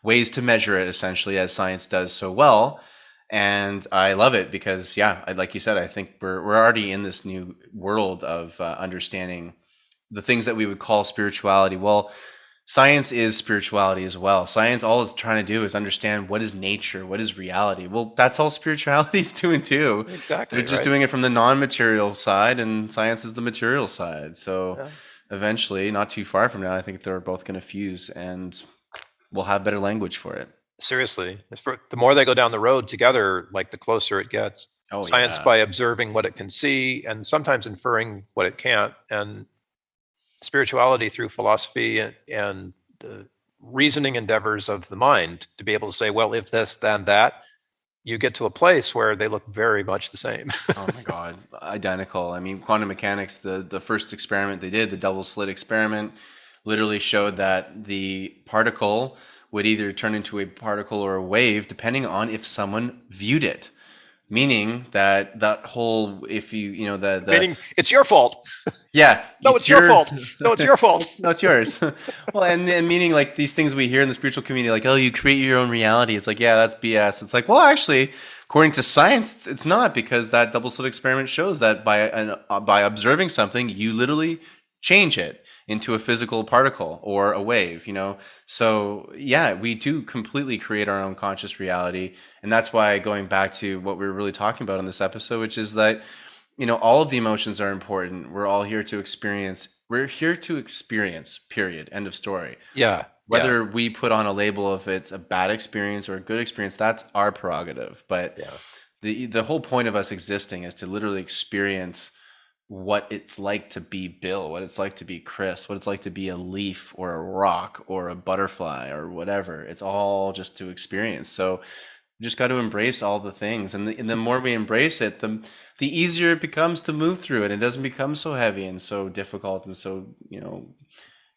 ways to measure it essentially as science does so well. And I love it because yeah, like you said, I think we're already in this new world of understanding the things that we would call spirituality. Well, science is spirituality as well. Science, all it's trying to do is understand what is nature, what is reality. Well, that's all spirituality is doing too. They're Exactly, just right? doing it from the non-material side, and science is the material side. So Yeah. eventually, not too far from now, I think they're both going to fuse, and we'll have better language for it. Seriously. The more they go down the road together, like the closer it gets. Oh Science yeah. by observing what it can see and sometimes inferring what it can't, and spirituality through philosophy and the reasoning endeavors of the mind to be able to say, well, if this, then that, you get to a place where they look very much the same. Oh my God, identical. I mean, quantum mechanics, the first experiment they did, the double slit experiment, literally showed that the particle would either turn into a particle or a wave depending on if someone viewed it. Meaning that that whole, if the Meaning, it's your fault. yeah, No, it's it's your your fault. No, it's your fault. no, it's yours. Well, and meaning like these things we hear in the spiritual community, like, oh, you create your own reality. It's like, yeah, that's BS. It's like, well, actually, according to science, it's not, because that double slit experiment shows that by observing something, you literally change it into a physical particle or a wave. So yeah, we do completely create our own conscious reality, and that's why going back to what we were really talking about in this episode, which is that all of the emotions are important. We're all here to experience. We're here to experience, period. End of story. Yeah, yeah, Whether we put on a label of it's a bad experience or a good experience, that's our prerogative. But yeah, the whole point of us existing is to literally experience what it's like to be Bill, what it's like to be Chris, what it's like to be a leaf or a rock or a butterfly or whatever. It's all just to experience. So we just got to embrace all the things, and the more we embrace it, the easier it becomes to move through it. It doesn't become so heavy and so difficult and so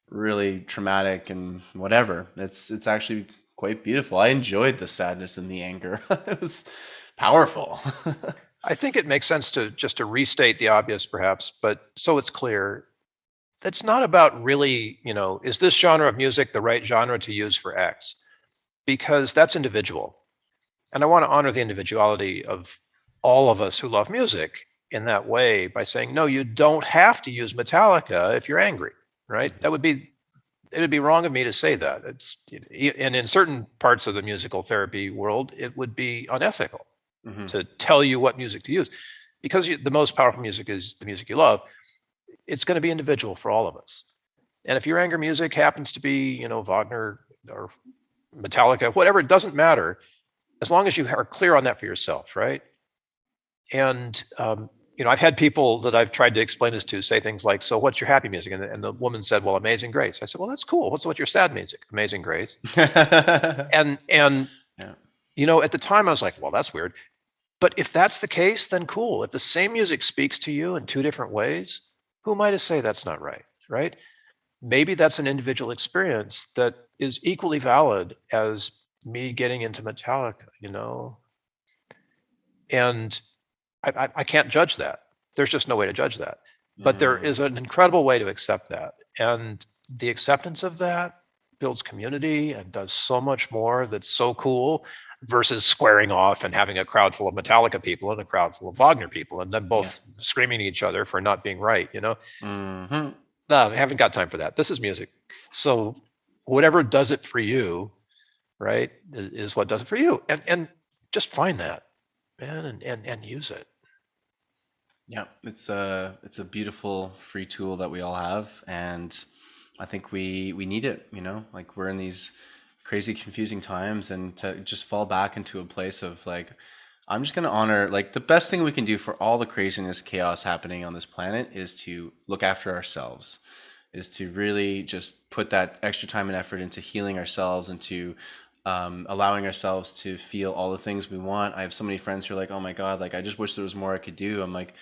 really traumatic and whatever. It's actually quite beautiful. I enjoyed the sadness and the anger. It was powerful. I think it makes sense to restate the obvious, perhaps, but so it's clear. That's not about really, is this genre of music the right genre to use for X? Because that's individual. And I want to honor the individuality of all of us who love music in that way by saying, no, you don't have to use Metallica if you're angry, right? It would be wrong of me to say that. And in certain parts of the musical therapy world, it would be unethical to tell you what music to use, because the most powerful music is the music you love. It's going to be individual for all of us. And if your anger music happens to be, Wagner or Metallica, whatever, it doesn't matter, as long as you are clear on that for yourself, right? And, I've had people that I've tried to explain this to say things like, so what's your happy music? And the woman said, well, Amazing Grace. I said, well, that's cool. What's your sad music? Amazing Grace. and yeah. At the time I was like, well, that's weird. But if that's the case, then cool. If the same music speaks to you in two different ways, who am I to say that's not right, right? Maybe that's an individual experience that is equally valid as me getting into Metallica, And I can't judge that. There's just no way to judge that. But there is an incredible way to accept that. And the acceptance of that builds community and does so much more that's so cool versus squaring off and having a crowd full of Metallica people and a crowd full of Wagner people and then both screaming at each other for not being right, No, I haven't got time for that. This is music. So whatever does it for you, right, is what does it for you. And just find that, man, and use it. Yeah, it's a beautiful free tool that we all have, and I think we need it. Like we're in these crazy, confusing times, and to just fall back into a place of like, I'm just going to honor, like, the best thing we can do for all the craziness, chaos happening on this planet is to look after ourselves, is to really just put that extra time and effort into healing ourselves and to allowing ourselves to feel all the things we want. I have so many friends who are like, oh my God, like, I just wish there was more I could do. I'm like,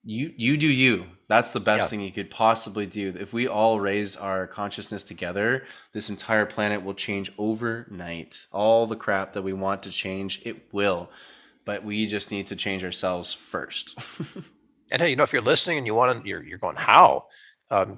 you do you. That's the best thing you could possibly do. If we all raise our consciousness together, this entire planet will change overnight. All the crap that we want to change, it will. But we just need to change ourselves first. And hey, if you're listening and you're going, how?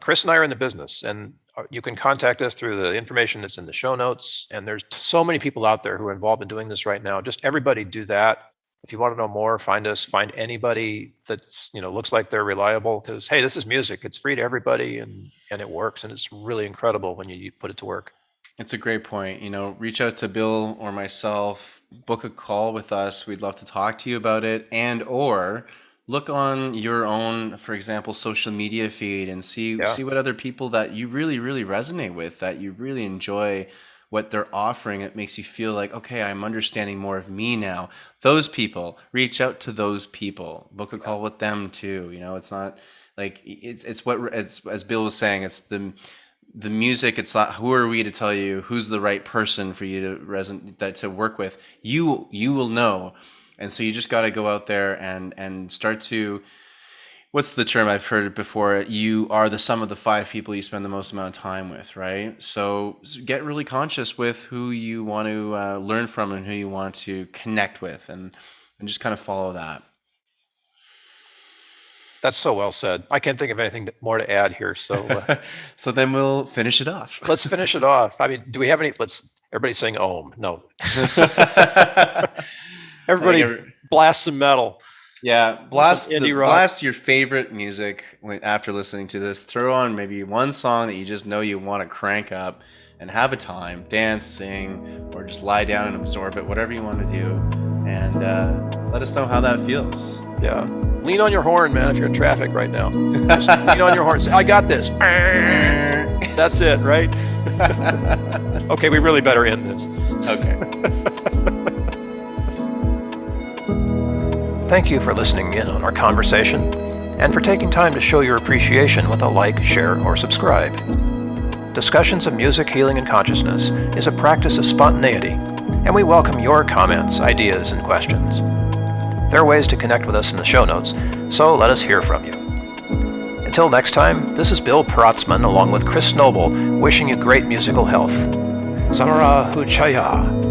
Chris and I are in the business, and you can contact us through the information that's in the show notes. And there's so many people out there who are involved in doing this right now. Just everybody do that. If you want to know more, find us, find anybody that's, looks like they're reliable, because, hey, this is music. It's free to everybody and it works. And it's really incredible when you put it to work. It's a great point. Reach out to Bill or myself, book a call with us. We'd love to talk to you about it, or look on your own, for example, social media feed and see what other people that you really, really resonate with, that you really enjoy what they're offering. It makes you feel like, okay, I'm understanding more of me now. Those people, reach out to those people, book a call with them too. It's not like it's as Bill was saying, it's the music. It's not, who are we to tell you who's the right person for you to work with? You will know. And so you just got to go out there and start to, what's the term I've heard before? You are the sum of the 5 people you spend the most amount of time with, right? So get really conscious with who you want to learn from and who you want to connect with, and just kind of follow that. That's so well said. I can't think of anything more to add here. So, so then we'll finish it off. Let's finish it off. I mean, do we have any? Everybody sing Om. No. Everybody blast some metal. Yeah, blast your favorite music after listening to this. Throw on maybe one song that you just know you want to crank up and have a time, dance, sing, or just lie down and absorb it, whatever you want to do. And let us know how that feels. Yeah. Lean on your horn, man, if you're in traffic right now. Just lean on your horn. Say, I got this. That's it, right? Okay, we really better end this. Okay. Thank you for listening in on our conversation and for taking time to show your appreciation with a like, share, or subscribe. Discussions of Music, Healing, and Consciousness is a practice of spontaneity, and we welcome your comments, ideas, and questions. There are ways to connect with us in the show notes, so let us hear from you. Until next time, this is Bill Protzman along with Chris Noble wishing you great musical health. Samara Huchaya.